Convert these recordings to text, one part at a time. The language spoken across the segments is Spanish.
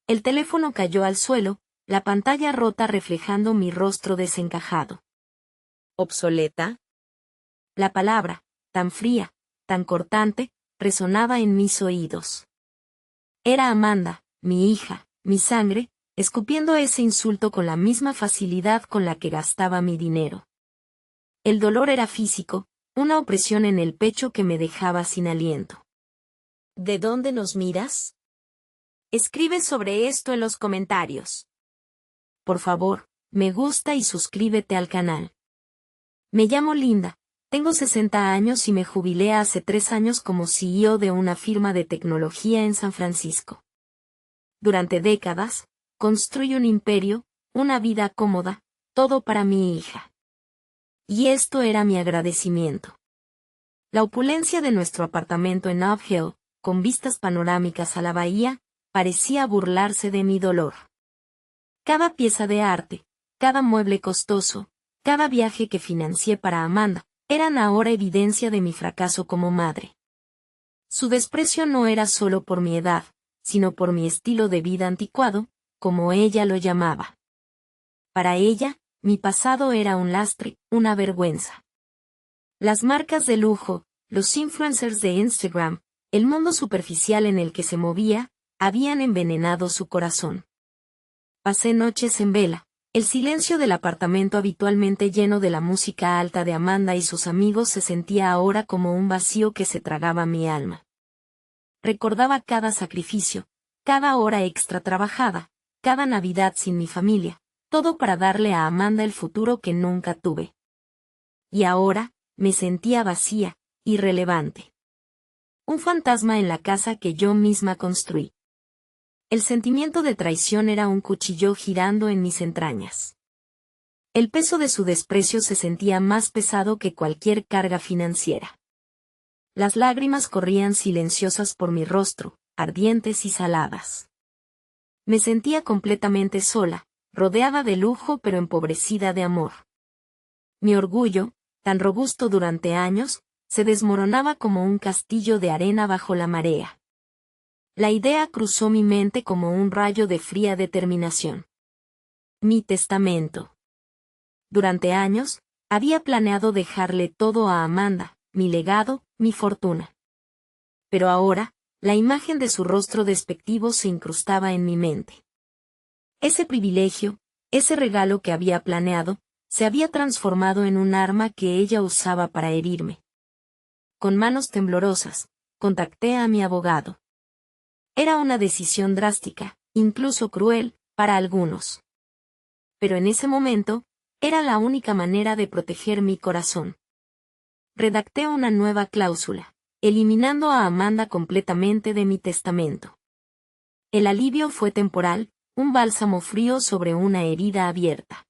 El teléfono cayó al suelo, la pantalla rota reflejando mi rostro desencajado. ¿Obsoleta? La palabra, tan fría, tan cortante, resonaba en mis oídos. Era Amanda, mi hija, mi sangre, escupiendo ese insulto con la misma facilidad con la que gastaba mi dinero. El dolor era físico, una opresión en el pecho que me dejaba sin aliento. ¿De dónde nos miras? Escribe sobre esto en los comentarios. Por favor, me gusta y suscríbete al canal. Me llamo Linda, tengo 60 años y me jubilé hace 3 años como CEO de una firma de tecnología en San Francisco. Durante décadas, construí un imperio, una vida cómoda, todo para mi hija. Y esto era mi agradecimiento. La opulencia de nuestro apartamento en Nob Hill, con vistas panorámicas a la bahía, parecía burlarse de mi dolor. Cada pieza de arte, cada mueble costoso, cada viaje que financié para Amanda, eran ahora evidencia de mi fracaso como madre. Su desprecio no era solo por mi edad, sino por mi estilo de vida anticuado, como ella lo llamaba. Para ella, mi pasado era un lastre, una vergüenza. Las marcas de lujo, los influencers de Instagram, el mundo superficial en el que se movía, habían envenenado su corazón. Pasé noches en vela, el silencio del apartamento habitualmente lleno de la música alta de Amanda y sus amigos se sentía ahora como un vacío que se tragaba mi alma. Recordaba cada sacrificio, cada hora extra trabajada, cada Navidad sin mi familia, todo para darle a Amanda el futuro que nunca tuve. Y ahora, me sentía vacía, irrelevante. Un fantasma en la casa que yo misma construí. El sentimiento de traición era un cuchillo girando en mis entrañas. El peso de su desprecio se sentía más pesado que cualquier carga financiera. Las lágrimas corrían silenciosas por mi rostro, ardientes y saladas. Me sentía completamente sola, rodeada de lujo pero empobrecida de amor. Mi orgullo, tan robusto durante años, se desmoronaba como un castillo de arena bajo la marea. La idea cruzó mi mente como un rayo de fría determinación. Mi testamento. Durante años, había planeado dejarle todo a Amanda, mi legado, mi fortuna. Pero ahora, la imagen de su rostro despectivo se incrustaba en mi mente. Ese privilegio, ese regalo que había planeado, se había transformado en un arma que ella usaba para herirme. Con manos temblorosas, contacté a mi abogado. Era una decisión drástica, incluso cruel, para algunos. Pero en ese momento, era la única manera de proteger mi corazón. Redacté una nueva cláusula, eliminando a Amanda completamente de mi testamento. El alivio fue temporal, un bálsamo frío sobre una herida abierta.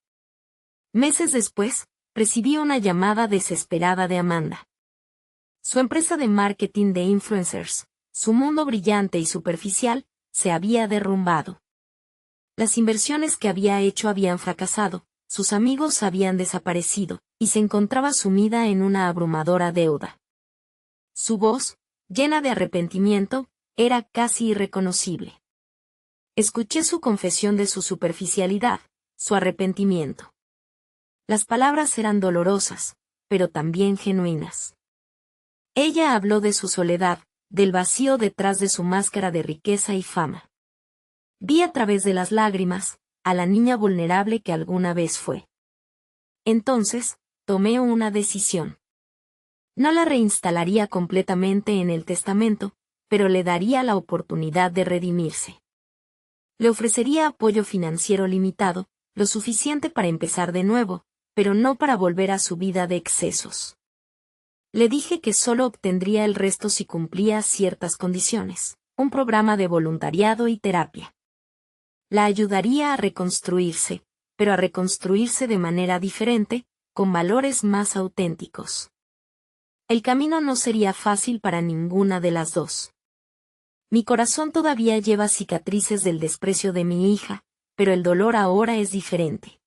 Meses después, recibí una llamada desesperada de Amanda. Su empresa de marketing de influencers, su mundo brillante y superficial, se había derrumbado. Las inversiones que había hecho habían fracasado, sus amigos habían desaparecido, y se encontraba sumida en una abrumadora deuda. Su voz, llena de arrepentimiento, era casi irreconocible. Escuché su confesión de su superficialidad, su arrepentimiento. Las palabras eran dolorosas, pero también genuinas. Ella habló de su soledad, del vacío detrás de su máscara de riqueza y fama. Vi a través de las lágrimas, a la niña vulnerable que alguna vez fue. Entonces, tomé una decisión. No la reinstalaría completamente en el testamento, pero le daría la oportunidad de redimirse. Le ofrecería apoyo financiero limitado, lo suficiente para empezar de nuevo, pero no para volver a su vida de excesos. Le dije que solo obtendría el resto si cumplía ciertas condiciones, un programa de voluntariado y terapia. La ayudaría a reconstruirse, pero a reconstruirse de manera diferente, con valores más auténticos. El camino no sería fácil para ninguna de las dos. Mi corazón todavía lleva cicatrices del desprecio de mi hija, pero el dolor ahora es diferente.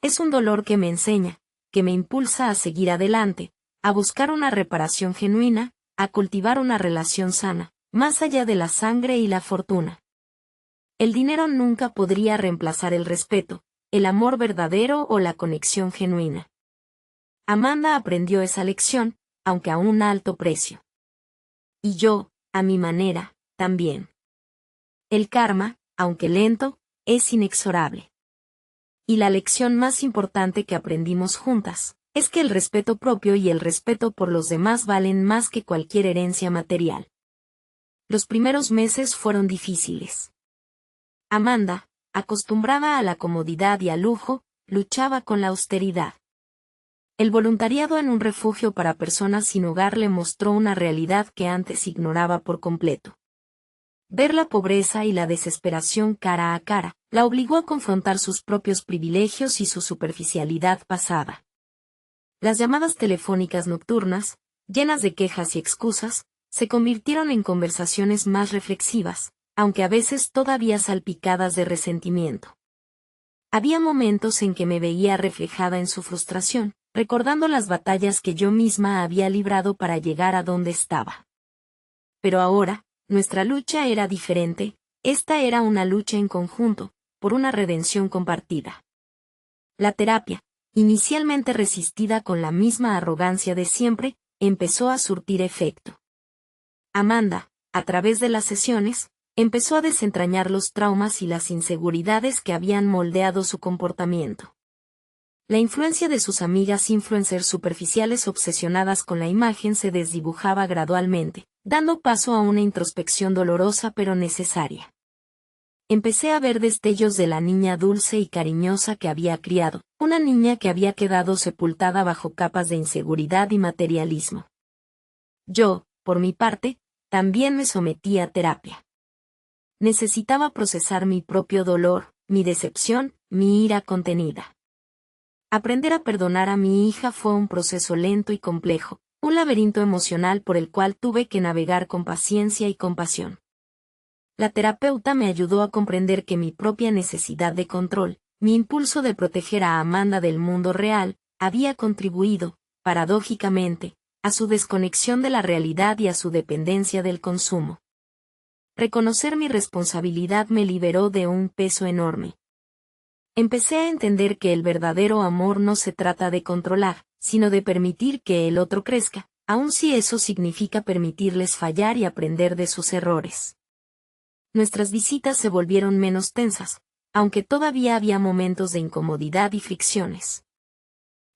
Es un dolor que me enseña, que me impulsa a seguir adelante, a buscar una reparación genuina, a cultivar una relación sana, más allá de la sangre y la fortuna. El dinero nunca podría reemplazar el respeto, el amor verdadero o la conexión genuina. Amanda aprendió esa lección, aunque a un alto precio. Y yo, a mi manera, también. El karma, aunque lento, es inexorable. Y la lección más importante que aprendimos juntas, es que el respeto propio y el respeto por los demás valen más que cualquier herencia material. Los primeros meses fueron difíciles. Amanda, acostumbrada a la comodidad y al lujo, luchaba con la austeridad. El voluntariado en un refugio para personas sin hogar le mostró una realidad que antes ignoraba por completo. Ver la pobreza y la desesperación cara a cara, la obligó a confrontar sus propios privilegios y su superficialidad pasada. Las llamadas telefónicas nocturnas, llenas de quejas y excusas, se convirtieron en conversaciones más reflexivas, aunque a veces todavía salpicadas de resentimiento. Había momentos en que me veía reflejada en su frustración, recordando las batallas que yo misma había librado para llegar a donde estaba. Pero ahora, nuestra lucha era diferente, esta era una lucha en conjunto, por una redención compartida. La terapia, inicialmente resistida con la misma arrogancia de siempre, empezó a surtir efecto. Amanda, a través de las sesiones, empezó a desentrañar los traumas y las inseguridades que habían moldeado su comportamiento. La influencia de sus amigas influencers superficiales obsesionadas con la imagen se desdibujaba gradualmente, dando paso a una introspección dolorosa pero necesaria. Empecé a ver destellos de la niña dulce y cariñosa que había criado, una niña que había quedado sepultada bajo capas de inseguridad y materialismo. Yo, por mi parte, también me sometí a terapia. Necesitaba procesar mi propio dolor, mi decepción, mi ira contenida. Aprender a perdonar a mi hija fue un proceso lento y complejo, un laberinto emocional por el cual tuve que navegar con paciencia y compasión. La terapeuta me ayudó a comprender que mi propia necesidad de control, mi impulso de proteger a Amanda del mundo real, había contribuido, paradójicamente, a su desconexión de la realidad y a su dependencia del consumo. Reconocer mi responsabilidad me liberó de un peso enorme. Empecé a entender que el verdadero amor no se trata de controlar, sino de permitir que el otro crezca, aun si eso significa permitirles fallar y aprender de sus errores. Nuestras visitas se volvieron menos tensas, aunque todavía había momentos de incomodidad y fricciones.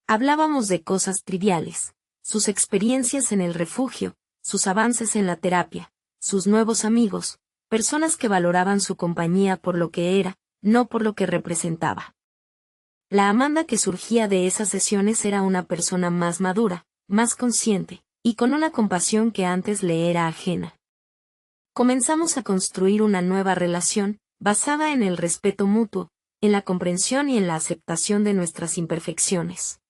Hablábamos de cosas triviales, sus experiencias en el refugio, sus avances en la terapia, sus nuevos amigos, personas que valoraban su compañía por lo que era, no por lo que representaba. La Amanda que surgía de esas sesiones era una persona más madura, más consciente, y con una compasión que antes le era ajena. Comenzamos a construir una nueva relación, basada en el respeto mutuo, en la comprensión y en la aceptación de nuestras imperfecciones.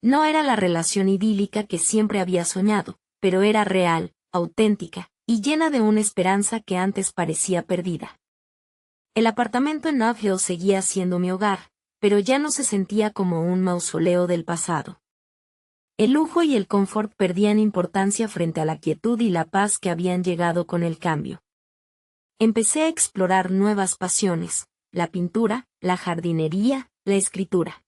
No era la relación idílica que siempre había soñado, pero era real, auténtica, y llena de una esperanza que antes parecía perdida. El apartamento en Nob Hill seguía siendo mi hogar, pero ya no se sentía como un mausoleo del pasado. El lujo y el confort perdían importancia frente a la quietud y la paz que habían llegado con el cambio. Empecé a explorar nuevas pasiones, la pintura, la jardinería, la escritura.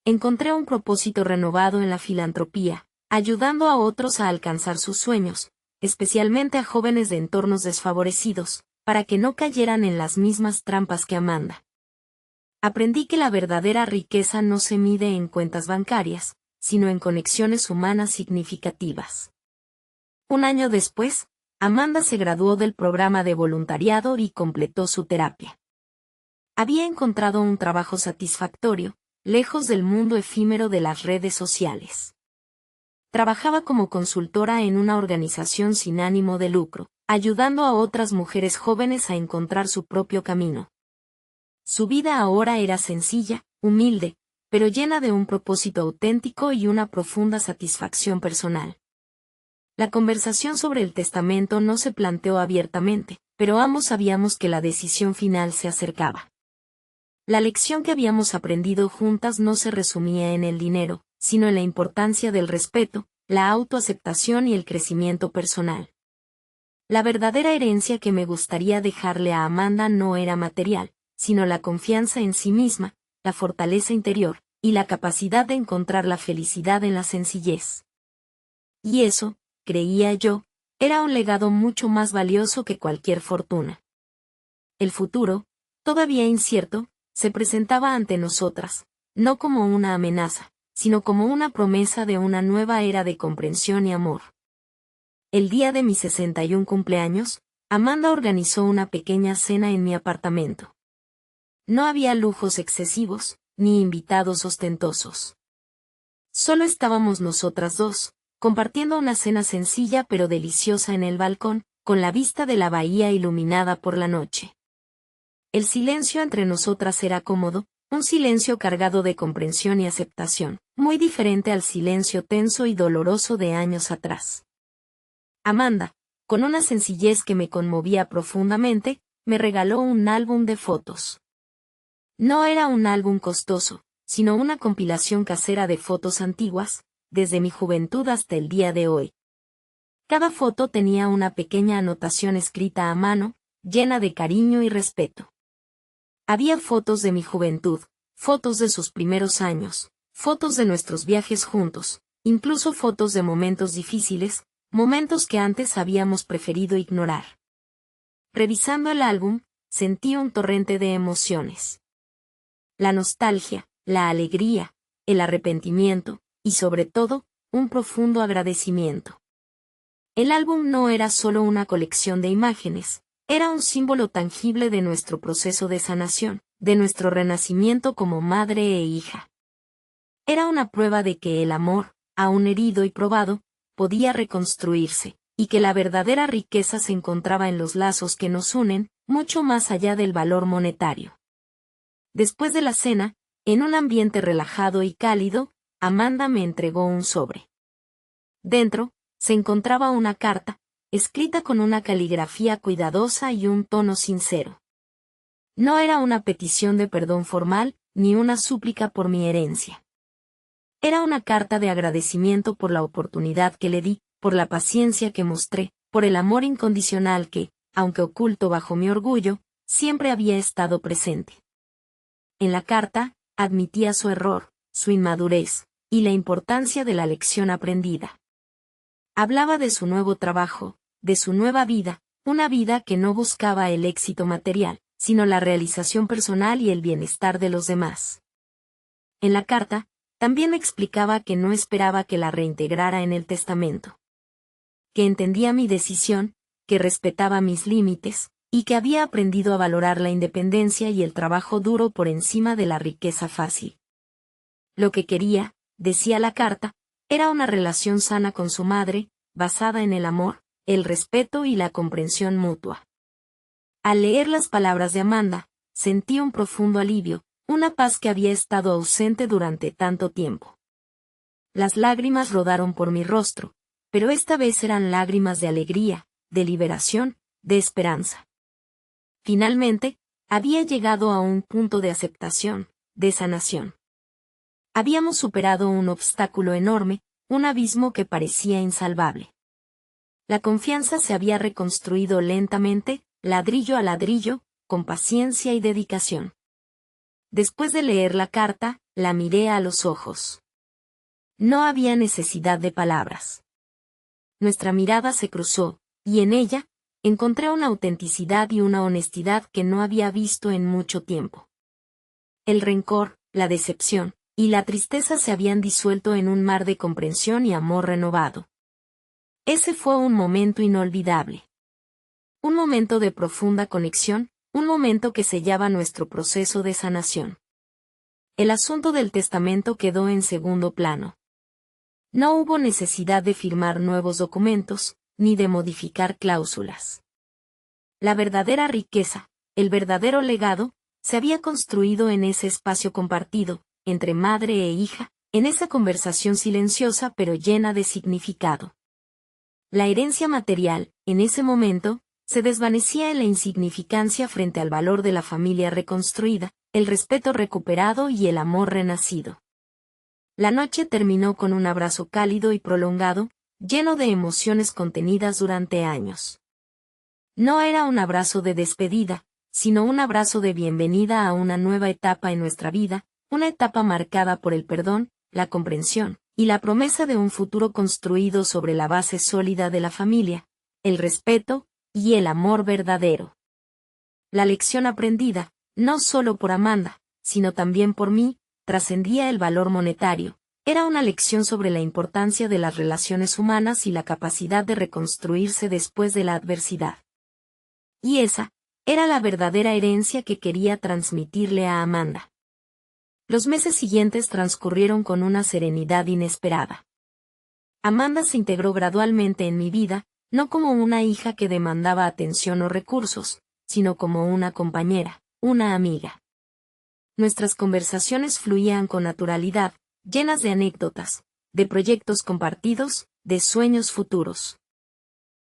Encontré un propósito renovado en la filantropía, ayudando a otros a alcanzar sus sueños, especialmente a jóvenes de entornos desfavorecidos, para que no cayeran en las mismas trampas que Amanda. Aprendí que la verdadera riqueza no se mide en cuentas bancarias, sino en conexiones humanas significativas. Un año después, Amanda se graduó del programa de voluntariado y completó su terapia. Había encontrado un trabajo satisfactorio, lejos del mundo efímero de las redes sociales. Trabajaba como consultora en una organización sin ánimo de lucro, ayudando a otras mujeres jóvenes a encontrar su propio camino. Su vida ahora era sencilla, humilde, pero llena de un propósito auténtico y una profunda satisfacción personal. La conversación sobre el testamento no se planteó abiertamente, pero ambos sabíamos que la decisión final se acercaba. La lección que habíamos aprendido juntas no se resumía en el dinero, sino en la importancia del respeto, la autoaceptación y el crecimiento personal. La verdadera herencia que me gustaría dejarle a Amanda no era material, sino la confianza en sí misma, la fortaleza interior, y la capacidad de encontrar la felicidad en la sencillez. Y eso, creía yo, era un legado mucho más valioso que cualquier fortuna. El futuro, todavía incierto, se presentaba ante nosotras, no como una amenaza, sino como una promesa de una nueva era de comprensión y amor. El día de mi 61 cumpleaños, Amanda organizó una pequeña cena en mi apartamento. No había lujos excesivos, ni invitados ostentosos. Solo estábamos nosotras dos, compartiendo una cena sencilla pero deliciosa en el balcón, con la vista de la bahía iluminada por la noche. El silencio entre nosotras era cómodo, un silencio cargado de comprensión y aceptación, muy diferente al silencio tenso y doloroso de años atrás. Amanda, con una sencillez que me conmovía profundamente, me regaló un álbum de fotos. No era un álbum costoso, sino una compilación casera de fotos antiguas, desde mi juventud hasta el día de hoy. Cada foto tenía una pequeña anotación escrita a mano, llena de cariño y respeto. Había fotos de mi juventud, fotos de sus primeros años, fotos de nuestros viajes juntos, incluso fotos de momentos difíciles, momentos que antes habíamos preferido ignorar. Revisando el álbum, sentí un torrente de emociones. La nostalgia, la alegría, el arrepentimiento, y sobre todo, un profundo agradecimiento. El álbum no era solo una colección de imágenes, era un símbolo tangible de nuestro proceso de sanación, de nuestro renacimiento como madre e hija. Era una prueba de que el amor, aún herido y probado, podía reconstruirse, y que la verdadera riqueza se encontraba en los lazos que nos unen, mucho más allá del valor monetario. Después de la cena, en un ambiente relajado y cálido, Amanda me entregó un sobre. Dentro, se encontraba una carta, escrita con una caligrafía cuidadosa y un tono sincero. No era una petición de perdón formal, ni una súplica por mi herencia. Era una carta de agradecimiento por la oportunidad que le di, por la paciencia que mostré, por el amor incondicional que, aunque oculto bajo mi orgullo, siempre había estado presente. En la carta, admitía su error, su inmadurez, y la importancia de la lección aprendida. Hablaba de su nuevo trabajo, de su nueva vida, una vida que no buscaba el éxito material, sino la realización personal y el bienestar de los demás. En la carta, también explicaba que no esperaba que la reintegrara en el testamento. Que entendía mi decisión, que respetaba mis límites, y que había aprendido a valorar la independencia y el trabajo duro por encima de la riqueza fácil. Lo que quería, decía la carta, era una relación sana con su madre, basada en el amor, el respeto y la comprensión mutua. Al leer las palabras de Amanda, sentí un profundo alivio, una paz que había estado ausente durante tanto tiempo. Las lágrimas rodaron por mi rostro, pero esta vez eran lágrimas de alegría, de liberación, de esperanza. Finalmente, había llegado a un punto de aceptación, de sanación. Habíamos superado un obstáculo enorme, un abismo que parecía insalvable. La confianza se había reconstruido lentamente, ladrillo a ladrillo, con paciencia y dedicación. Después de leer la carta, la miré a los ojos. No había necesidad de palabras. Nuestra mirada se cruzó, y en ella, encontré una autenticidad y una honestidad que no había visto en mucho tiempo. El rencor, la decepción, y la tristeza se habían disuelto en un mar de comprensión y amor renovado. Ese fue un momento inolvidable. Un momento de profunda conexión, un momento que sellaba nuestro proceso de sanación. El asunto del testamento quedó en segundo plano. No hubo necesidad de firmar nuevos documentos, ni de modificar cláusulas. La verdadera riqueza, el verdadero legado, se había construido en ese espacio compartido, entre madre e hija, en esa conversación silenciosa pero llena de significado. La herencia material, en ese momento, se desvanecía en la insignificancia frente al valor de la familia reconstruida, el respeto recuperado y el amor renacido. La noche terminó con un abrazo cálido y prolongado, lleno de emociones contenidas durante años. No era un abrazo de despedida, sino un abrazo de bienvenida a una nueva etapa en nuestra vida, una etapa marcada por el perdón, la comprensión, y la promesa de un futuro construido sobre la base sólida de la familia, el respeto y el amor verdadero. La lección aprendida, no solo por Amanda, sino también por mí, trascendía el valor monetario. Era una lección sobre la importancia de las relaciones humanas y la capacidad de reconstruirse después de la adversidad. Y esa era la verdadera herencia que quería transmitirle a Amanda. Los meses siguientes transcurrieron con una serenidad inesperada. Amanda se integró gradualmente en mi vida, no como una hija que demandaba atención o recursos, sino como una compañera, una amiga. Nuestras conversaciones fluían con naturalidad, llenas de anécdotas, de proyectos compartidos, de sueños futuros.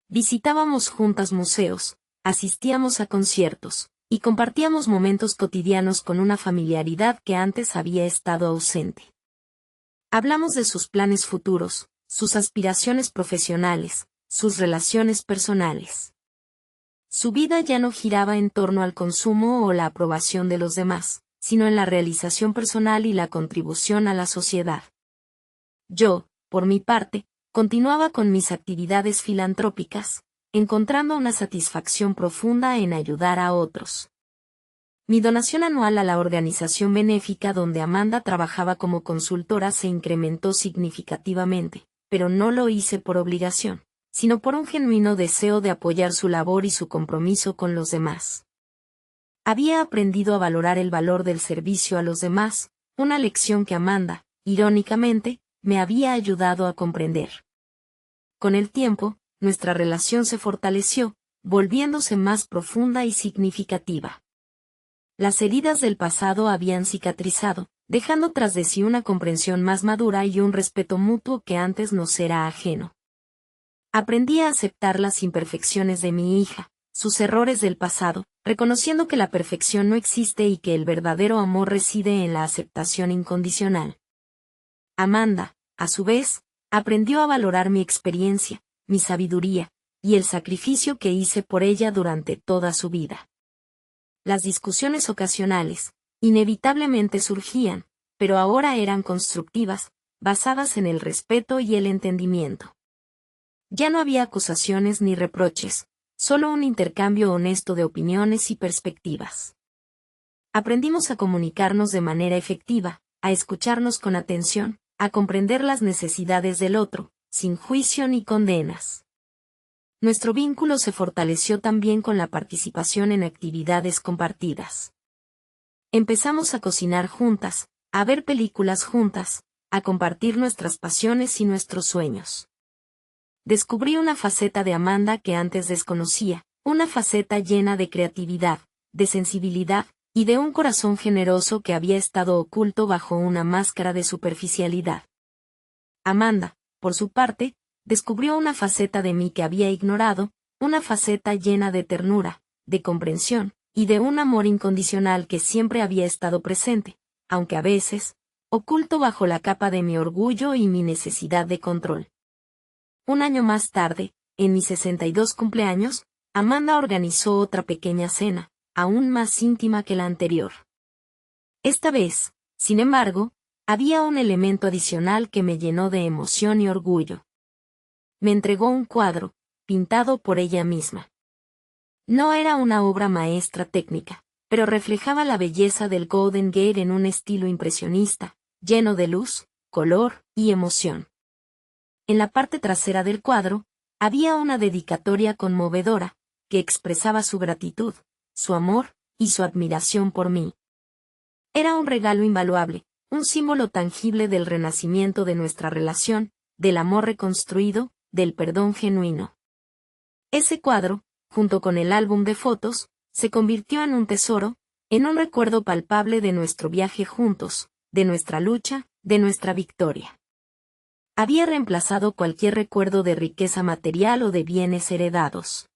Visitábamos juntas museos, asistíamos a conciertos, y compartíamos momentos cotidianos con una familiaridad que antes había estado ausente. Hablamos de sus planes futuros, sus aspiraciones profesionales, sus relaciones personales. Su vida ya no giraba en torno al consumo o la aprobación de los demás, sino en la realización personal y la contribución a la sociedad. Yo, por mi parte, continuaba con mis actividades filantrópicas, encontrando una satisfacción profunda en ayudar a otros. Mi donación anual a la organización benéfica donde Amanda trabajaba como consultora se incrementó significativamente, pero no lo hice por obligación, sino por un genuino deseo de apoyar su labor y su compromiso con los demás. Había aprendido a valorar el valor del servicio a los demás, una lección que Amanda, irónicamente, me había ayudado a comprender. Con el tiempo, nuestra relación se fortaleció, volviéndose más profunda y significativa. Las heridas del pasado habían cicatrizado, dejando tras de sí una comprensión más madura y un respeto mutuo que antes nos era ajeno. Aprendí a aceptar las imperfecciones de mi hija, sus errores del pasado, reconociendo que la perfección no existe y que el verdadero amor reside en la aceptación incondicional. Amanda, a su vez, aprendió a valorar mi experiencia, mi sabiduría, y el sacrificio que hice por ella durante toda su vida. Las discusiones ocasionales, inevitablemente surgían, pero ahora eran constructivas, basadas en el respeto y el entendimiento. Ya no había acusaciones ni reproches, solo un intercambio honesto de opiniones y perspectivas. Aprendimos a comunicarnos de manera efectiva, a escucharnos con atención, a comprender las necesidades del otro, sin juicio ni condenas. Nuestro vínculo se fortaleció también con la participación en actividades compartidas. Empezamos a cocinar juntas, a ver películas juntas, a compartir nuestras pasiones y nuestros sueños. Descubrí una faceta de Amanda que antes desconocía, una faceta llena de creatividad, de sensibilidad, y de un corazón generoso que había estado oculto bajo una máscara de superficialidad. Amanda, por su parte, descubrió una faceta de mí que había ignorado, una faceta llena de ternura, de comprensión, y de un amor incondicional que siempre había estado presente, aunque a veces, oculto bajo la capa de mi orgullo y mi necesidad de control. Un año más tarde, en mi 62 cumpleaños, Amanda organizó otra pequeña cena, aún más íntima que la anterior. Esta vez, sin embargo, había un elemento adicional que me llenó de emoción y orgullo. Me entregó un cuadro, pintado por ella misma. No era una obra maestra técnica, pero reflejaba la belleza del Golden Gate en un estilo impresionista, lleno de luz, color y emoción. En la parte trasera del cuadro, había una dedicatoria conmovedora, que expresaba su gratitud, su amor y su admiración por mí. Era un regalo invaluable, un símbolo tangible del renacimiento de nuestra relación, del amor reconstruido, del perdón genuino. Ese cuadro, junto con el álbum de fotos, se convirtió en un tesoro, en un recuerdo palpable de nuestro viaje juntos, de nuestra lucha, de nuestra victoria. Había reemplazado cualquier recuerdo de riqueza material o de bienes heredados.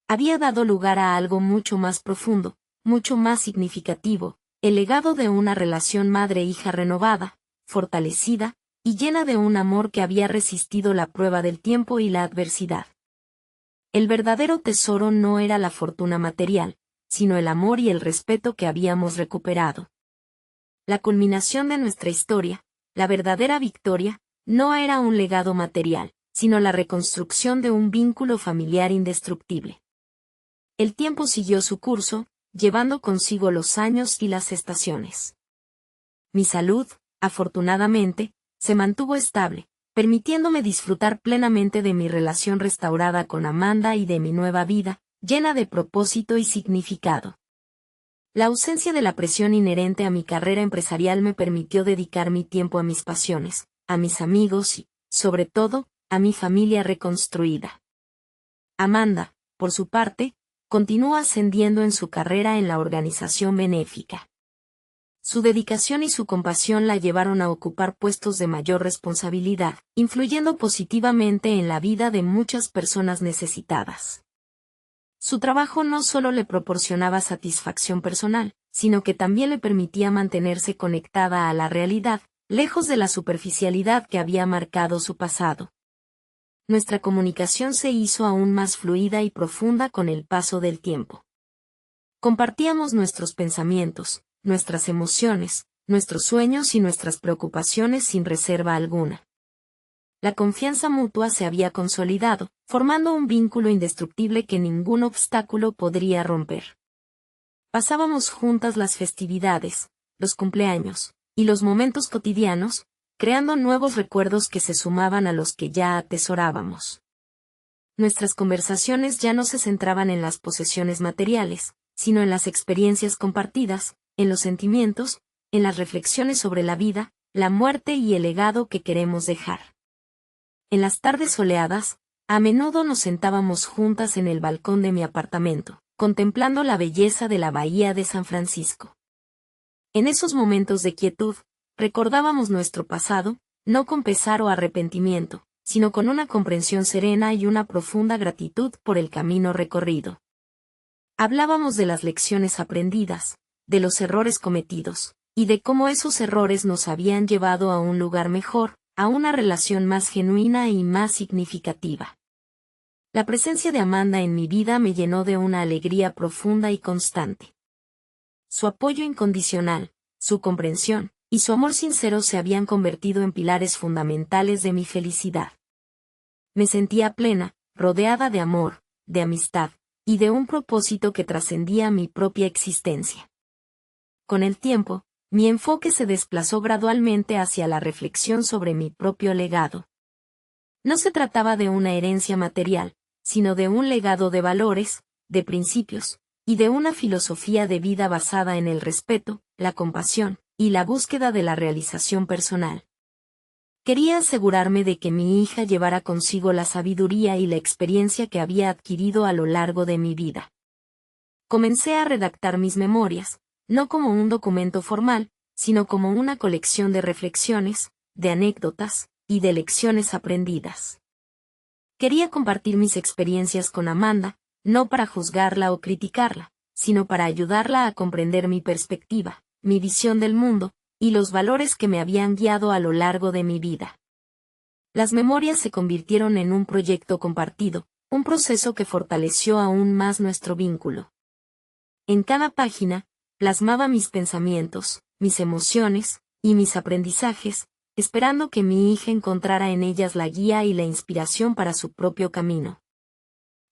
Había dado lugar a algo mucho más profundo, mucho más significativo, el legado de una relación madre-hija renovada, fortalecida, y llena de un amor que había resistido la prueba del tiempo y la adversidad. El verdadero tesoro no era la fortuna material, sino el amor y el respeto que habíamos recuperado. La culminación de nuestra historia, la verdadera victoria, no era un legado material, sino la reconstrucción de un vínculo familiar indestructible. El tiempo siguió su curso, llevando consigo los años y las estaciones. Mi salud, afortunadamente, se mantuvo estable, permitiéndome disfrutar plenamente de mi relación restaurada con Amanda y de mi nueva vida, llena de propósito y significado. La ausencia de la presión inherente a mi carrera empresarial me permitió dedicar mi tiempo a mis pasiones, a mis amigos y, sobre todo, a mi familia reconstruida. Amanda, por su parte, continúa ascendiendo en su carrera en la organización benéfica. Su dedicación y su compasión la llevaron a ocupar puestos de mayor responsabilidad, influyendo positivamente en la vida de muchas personas necesitadas. Su trabajo no solo le proporcionaba satisfacción personal, sino que también le permitía mantenerse conectada a la realidad, lejos de la superficialidad que había marcado su pasado. Nuestra comunicación se hizo aún más fluida y profunda con el paso del tiempo. Compartíamos nuestros pensamientos, nuestras emociones, nuestros sueños y nuestras preocupaciones sin reserva alguna. La confianza mutua se había consolidado, formando un vínculo indestructible que ningún obstáculo podría romper. Pasábamos juntas las festividades, los cumpleaños, y los momentos cotidianos, creando nuevos recuerdos que se sumaban a los que ya atesorábamos. Nuestras conversaciones ya no se centraban en las posesiones materiales, sino en las experiencias compartidas, en los sentimientos, en las reflexiones sobre la vida, la muerte y el legado que queremos dejar. En las tardes soleadas, a menudo nos sentábamos juntas en el balcón de mi apartamento, contemplando la belleza de la bahía de San Francisco. En esos momentos de quietud, recordábamos nuestro pasado, no con pesar o arrepentimiento, sino con una comprensión serena y una profunda gratitud por el camino recorrido. Hablábamos de las lecciones aprendidas, de los errores cometidos, y de cómo esos errores nos habían llevado a un lugar mejor, a una relación más genuina y más significativa. La presencia de Amanda en mi vida me llenó de una alegría profunda y constante. Su apoyo incondicional, su comprensión, y su amor sincero se habían convertido en pilares fundamentales de mi felicidad. Me sentía plena, rodeada de amor, de amistad, y de un propósito que trascendía mi propia existencia. Con el tiempo, mi enfoque se desplazó gradualmente hacia la reflexión sobre mi propio legado. No se trataba de una herencia material, sino de un legado de valores, de principios, y de una filosofía de vida basada en el respeto, la compasión, y la búsqueda de la realización personal. Quería asegurarme de que mi hija llevara consigo la sabiduría y la experiencia que había adquirido a lo largo de mi vida. Comencé a redactar mis memorias, no como un documento formal, sino como una colección de reflexiones, de anécdotas, y de lecciones aprendidas. Quería compartir mis experiencias con Amanda, no para juzgarla o criticarla, sino para ayudarla a comprender mi perspectiva, mi visión del mundo, y los valores que me habían guiado a lo largo de mi vida. Las memorias se convirtieron en un proyecto compartido, un proceso que fortaleció aún más nuestro vínculo. En cada página, plasmaba mis pensamientos, mis emociones, y mis aprendizajes, esperando que mi hija encontrara en ellas la guía y la inspiración para su propio camino.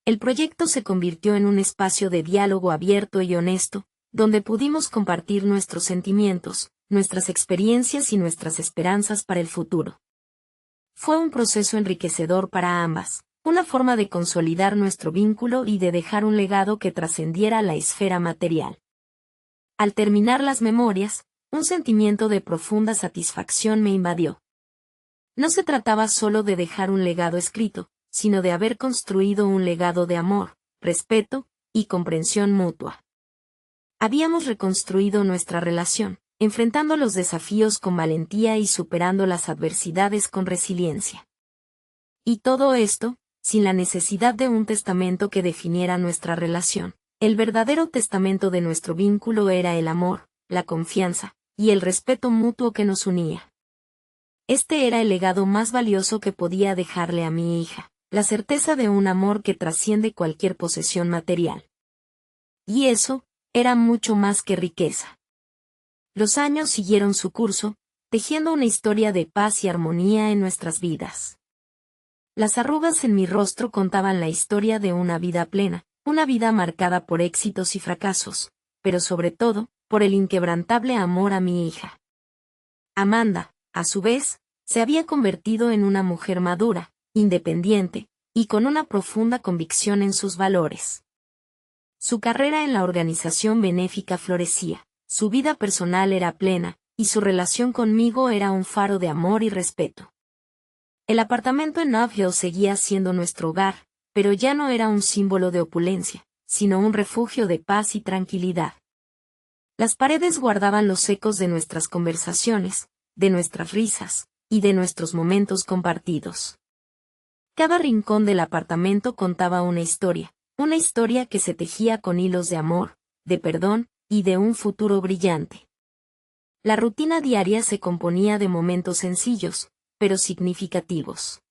El proyecto se convirtió en un espacio de diálogo abierto y honesto, donde pudimos compartir nuestros sentimientos, nuestras experiencias y nuestras esperanzas para el futuro. Fue un proceso enriquecedor para ambas, una forma de consolidar nuestro vínculo y de dejar un legado que trascendiera la esfera material. Al terminar las memorias, un sentimiento de profunda satisfacción me invadió. No se trataba solo de dejar un legado escrito, sino de haber construido un legado de amor, respeto y comprensión mutua. Habíamos reconstruido nuestra relación, enfrentando los desafíos con valentía y superando las adversidades con resiliencia. Y todo esto, sin la necesidad de un testamento que definiera nuestra relación. El verdadero testamento de nuestro vínculo era el amor, la confianza, y el respeto mutuo que nos unía. Este era el legado más valioso que podía dejarle a mi hija, la certeza de un amor que trasciende cualquier posesión material. Y eso era mucho más que riqueza. Los años siguieron su curso, tejiendo una historia de paz y armonía en nuestras vidas. Las arrugas en mi rostro contaban la historia de una vida plena, una vida marcada por éxitos y fracasos, pero sobre todo, por el inquebrantable amor a mi hija. Amanda, a su vez, se había convertido en una mujer madura, independiente, y con una profunda convicción en sus valores. Su carrera en la organización benéfica florecía, su vida personal era plena, y su relación conmigo era un faro de amor y respeto. El apartamento en Nob Hill seguía siendo nuestro hogar, pero ya no era un símbolo de opulencia, sino un refugio de paz y tranquilidad. Las paredes guardaban los ecos de nuestras conversaciones, de nuestras risas, y de nuestros momentos compartidos. Cada rincón del apartamento contaba una historia que se tejía con hilos de amor, de perdón, y de un futuro brillante. La rutina diaria se componía de momentos sencillos, pero significativos.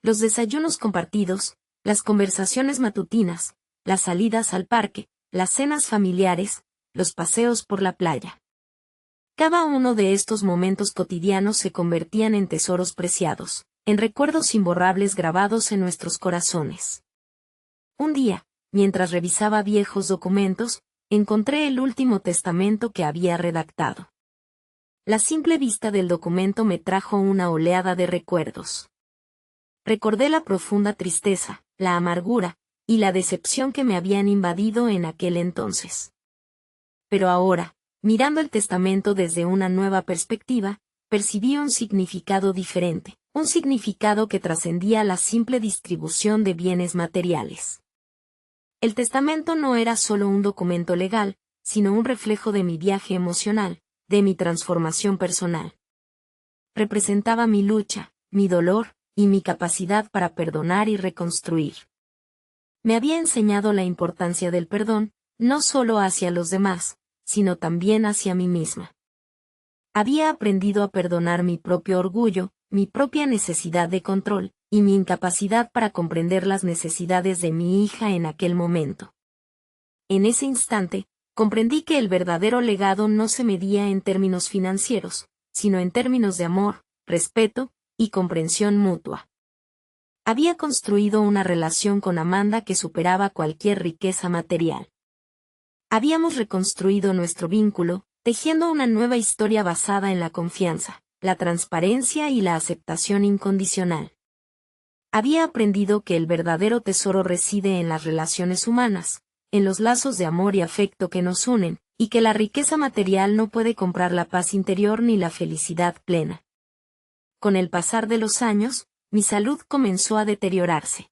Los desayunos compartidos, las conversaciones matutinas, las salidas al parque, las cenas familiares, los paseos por la playa. Cada uno de estos momentos cotidianos se convertían en tesoros preciados, en recuerdos imborrables grabados en nuestros corazones. Un día, mientras revisaba viejos documentos, encontré el último testamento que había redactado. La simple vista del documento me trajo una oleada de recuerdos. Recordé la profunda tristeza, la amargura, y la decepción que me habían invadido en aquel entonces. Pero ahora, mirando el testamento desde una nueva perspectiva, percibí un significado diferente, un significado que trascendía la simple distribución de bienes materiales. El testamento no era solo un documento legal, sino un reflejo de mi viaje emocional, de mi transformación personal. Representaba mi lucha, mi dolor, y mi capacidad para perdonar y reconstruir. Me había enseñado la importancia del perdón, no solo hacia los demás, sino también hacia mí misma. Había aprendido a perdonar mi propio orgullo, mi propia necesidad de control, y mi incapacidad para comprender las necesidades de mi hija en aquel momento. En ese instante, comprendí que el verdadero legado no se medía en términos financieros, sino en términos de amor, respeto, y comprensión mutua. Había construido una relación con Amanda que superaba cualquier riqueza material. Habíamos reconstruido nuestro vínculo, tejiendo una nueva historia basada en la confianza, la transparencia y la aceptación incondicional. Había aprendido que el verdadero tesoro reside en las relaciones humanas, en los lazos de amor y afecto que nos unen, y que la riqueza material no puede comprar la paz interior ni la felicidad plena. Con el pasar de los años, mi salud comenzó a deteriorarse.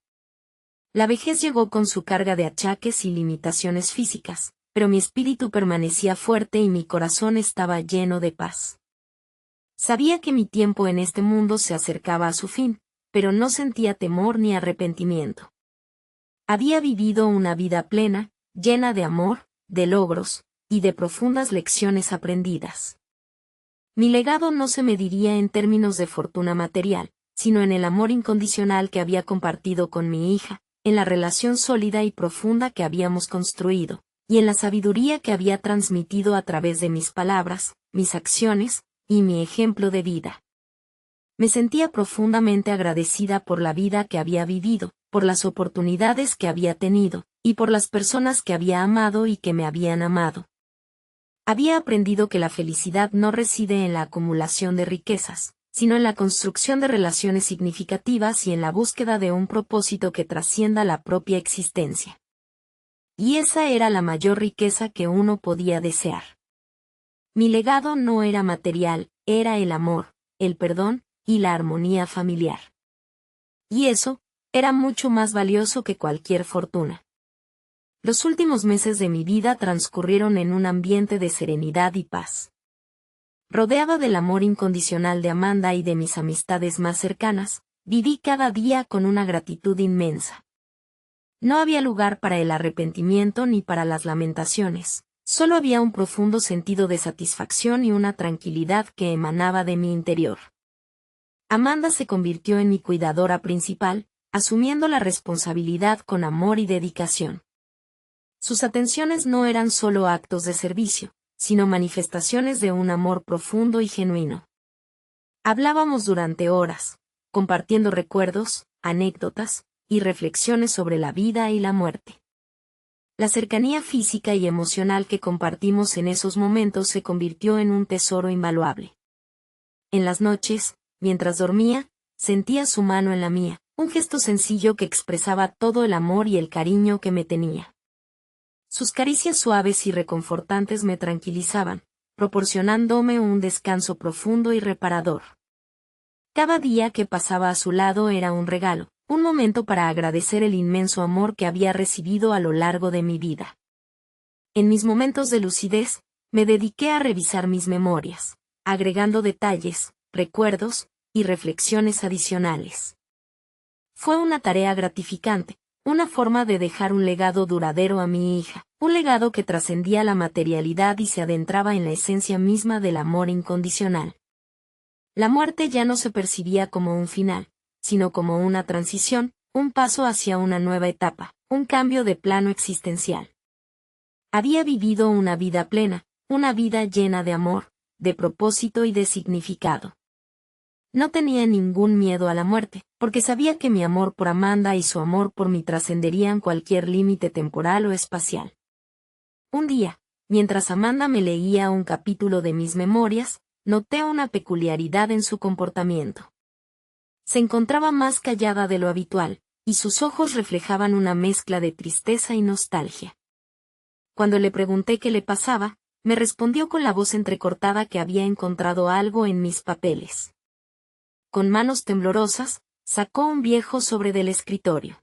La vejez llegó con su carga de achaques y limitaciones físicas, pero mi espíritu permanecía fuerte y mi corazón estaba lleno de paz. Sabía que mi tiempo en este mundo se acercaba a su fin, pero no sentía temor ni arrepentimiento. Había vivido una vida plena, llena de amor, de logros, y de profundas lecciones aprendidas. Mi legado no se mediría en términos de fortuna material, sino en el amor incondicional que había compartido con mi hija, en la relación sólida y profunda que habíamos construido, y en la sabiduría que había transmitido a través de mis palabras, mis acciones, y mi ejemplo de vida. Me sentía profundamente agradecida por la vida que había vivido, por las oportunidades que había tenido, y por las personas que había amado y que me habían amado. Había aprendido que la felicidad no reside en la acumulación de riquezas, sino en la construcción de relaciones significativas y en la búsqueda de un propósito que trascienda la propia existencia. Y esa era la mayor riqueza que uno podía desear. Mi legado no era material, era el amor, el perdón, y la armonía familiar. Y eso, era mucho más valioso que cualquier fortuna. Los últimos meses de mi vida transcurrieron en un ambiente de serenidad y paz. Rodeada del amor incondicional de Amanda y de mis amistades más cercanas, viví cada día con una gratitud inmensa. No había lugar para el arrepentimiento ni para las lamentaciones, solo había un profundo sentido de satisfacción y una tranquilidad que emanaba de mi interior. Amanda se convirtió en mi cuidadora principal, asumiendo la responsabilidad con amor y dedicación. Sus atenciones no eran solo actos de servicio, sino manifestaciones de un amor profundo y genuino. Hablábamos durante horas, compartiendo recuerdos, anécdotas y reflexiones sobre la vida y la muerte. La cercanía física y emocional que compartimos en esos momentos se convirtió en un tesoro invaluable. En las noches, mientras dormía, sentía su mano en la mía, un gesto sencillo que expresaba todo el amor y el cariño que me tenía. Sus caricias suaves y reconfortantes me tranquilizaban, proporcionándome un descanso profundo y reparador. Cada día que pasaba a su lado era un regalo, un momento para agradecer el inmenso amor que había recibido a lo largo de mi vida. En mis momentos de lucidez, me dediqué a revisar mis memorias, agregando detalles, recuerdos y reflexiones adicionales. Fue una tarea gratificante, una forma de dejar un legado duradero a mi hija, un legado que trascendía la materialidad y se adentraba en la esencia misma del amor incondicional. La muerte ya no se percibía como un final, sino como una transición, un paso hacia una nueva etapa, un cambio de plano existencial. Había vivido una vida plena, una vida llena de amor, de propósito y de significado. No tenía ningún miedo a la muerte, porque sabía que mi amor por Amanda y su amor por mí trascenderían cualquier límite temporal o espacial. Un día, mientras Amanda me leía un capítulo de mis memorias, noté una peculiaridad en su comportamiento. Se encontraba más callada de lo habitual, y sus ojos reflejaban una mezcla de tristeza y nostalgia. Cuando le pregunté qué le pasaba, me respondió con la voz entrecortada que había encontrado algo en mis papeles. Con manos temblorosas, sacó un viejo sobre del escritorio.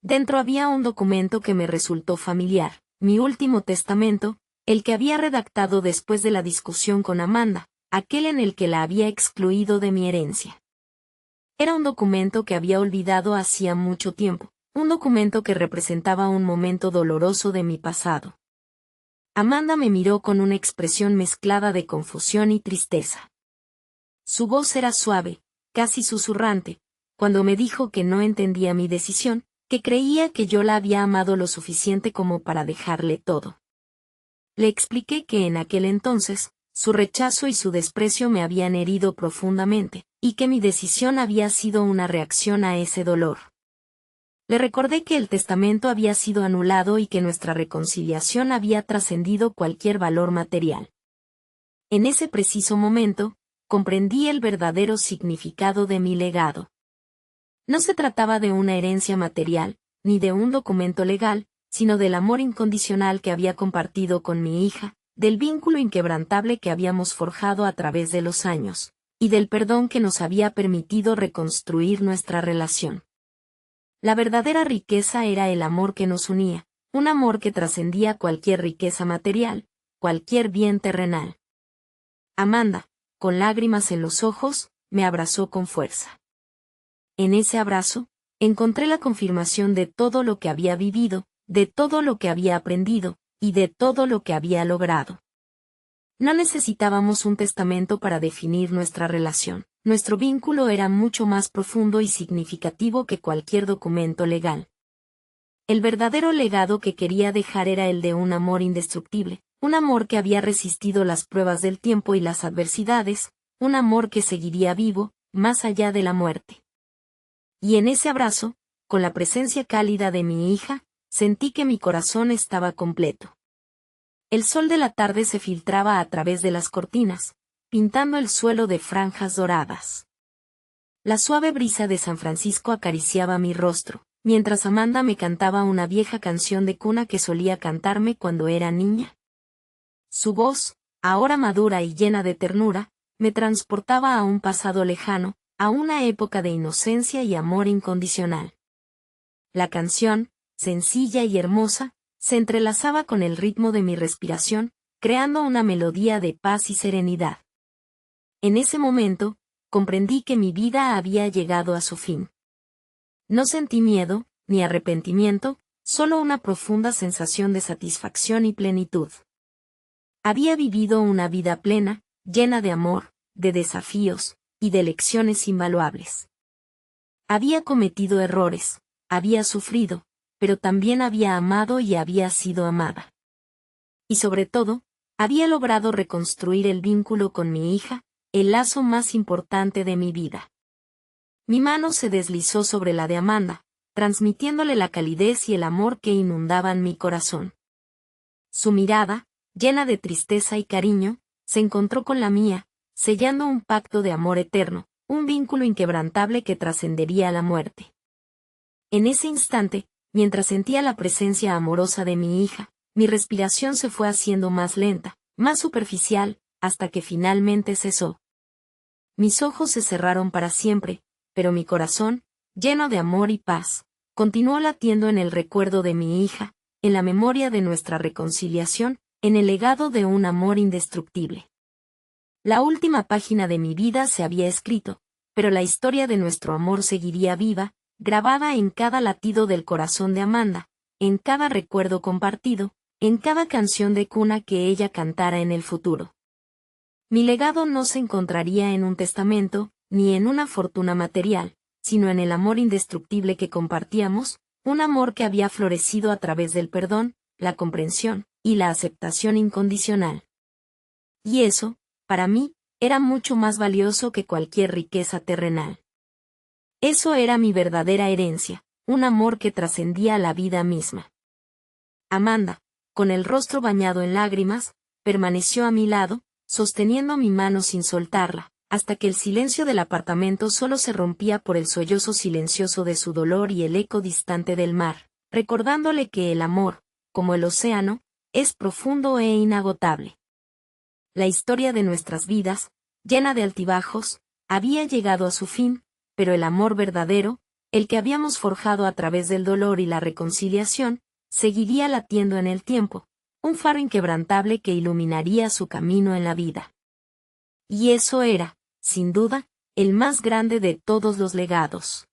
Dentro había un documento que me resultó familiar, mi último testamento, el que había redactado después de la discusión con Amanda, aquel en el que la había excluido de mi herencia. Era un documento que había olvidado hacía mucho tiempo, un documento que representaba un momento doloroso de mi pasado. Amanda me miró con una expresión mezclada de confusión y tristeza. Su voz era suave, casi susurrante, cuando me dijo que no entendía mi decisión, que creía que yo la había amado lo suficiente como para dejarle todo. Le expliqué que en aquel entonces, su rechazo y su desprecio me habían herido profundamente, y que mi decisión había sido una reacción a ese dolor. Le recordé que el testamento había sido anulado y que nuestra reconciliación había trascendido cualquier valor material. En ese preciso momento, comprendí el verdadero significado de mi legado. No se trataba de una herencia material, ni de un documento legal, sino del amor incondicional que había compartido con mi hija, del vínculo inquebrantable que habíamos forjado a través de los años, y del perdón que nos había permitido reconstruir nuestra relación. La verdadera riqueza era el amor que nos unía, un amor que trascendía cualquier riqueza material, cualquier bien terrenal. Amanda, con lágrimas en los ojos, me abrazó con fuerza. En ese abrazo, encontré la confirmación de todo lo que había vivido, de todo lo que había aprendido, y de todo lo que había logrado. No necesitábamos un testamento para definir nuestra relación. Nuestro vínculo era mucho más profundo y significativo que cualquier documento legal. El verdadero legado que quería dejar era el de un amor indestructible, un amor que había resistido las pruebas del tiempo y las adversidades, un amor que seguiría vivo, más allá de la muerte. Y en ese abrazo, con la presencia cálida de mi hija, sentí que mi corazón estaba completo. El sol de la tarde se filtraba a través de las cortinas, pintando el suelo de franjas doradas. La suave brisa de San Francisco acariciaba mi rostro, mientras Amanda me cantaba una vieja canción de cuna que solía cantarme cuando era niña. Su voz, ahora madura y llena de ternura, me transportaba a un pasado lejano, a una época de inocencia y amor incondicional. La canción, sencilla y hermosa, se entrelazaba con el ritmo de mi respiración, creando una melodía de paz y serenidad. En ese momento, comprendí que mi vida había llegado a su fin. No sentí miedo, ni arrepentimiento, solo una profunda sensación de satisfacción y plenitud. Había vivido una vida plena, llena de amor, de desafíos, y de lecciones invaluables. Había cometido errores, había sufrido, pero también había amado y había sido amada. Y sobre todo, había logrado reconstruir el vínculo con mi hija, el lazo más importante de mi vida. Mi mano se deslizó sobre la de Amanda, transmitiéndole la calidez y el amor que inundaban mi corazón. Su mirada, llena de tristeza y cariño, se encontró con la mía, sellando un pacto de amor eterno, un vínculo inquebrantable que trascendería la muerte. En ese instante, mientras sentía la presencia amorosa de mi hija, mi respiración se fue haciendo más lenta, más superficial, hasta que finalmente cesó. Mis ojos se cerraron para siempre, pero mi corazón, lleno de amor y paz, continuó latiendo en el recuerdo de mi hija, en la memoria de nuestra reconciliación, en el legado de un amor indestructible. La última página de mi vida se había escrito, pero la historia de nuestro amor seguiría viva, grabada en cada latido del corazón de Amanda, en cada recuerdo compartido, en cada canción de cuna que ella cantara en el futuro. Mi legado no se encontraría en un testamento, ni en una fortuna material, sino en el amor indestructible que compartíamos, un amor que había florecido a través del perdón, la comprensión y la aceptación incondicional. Y eso, para mí, era mucho más valioso que cualquier riqueza terrenal. Eso era mi verdadera herencia, un amor que trascendía la vida misma. Amanda, con el rostro bañado en lágrimas, permaneció a mi lado, sosteniendo mi mano sin soltarla, hasta que el silencio del apartamento solo se rompía por el sollozo silencioso de su dolor y el eco distante del mar, recordándole que el amor, como el océano, es profundo e inagotable. La historia de nuestras vidas, llena de altibajos, había llegado a su fin, pero el amor verdadero, el que habíamos forjado a través del dolor y la reconciliación, seguiría latiendo en el tiempo, un faro inquebrantable que iluminaría su camino en la vida. Y eso era, sin duda, el más grande de todos los legados.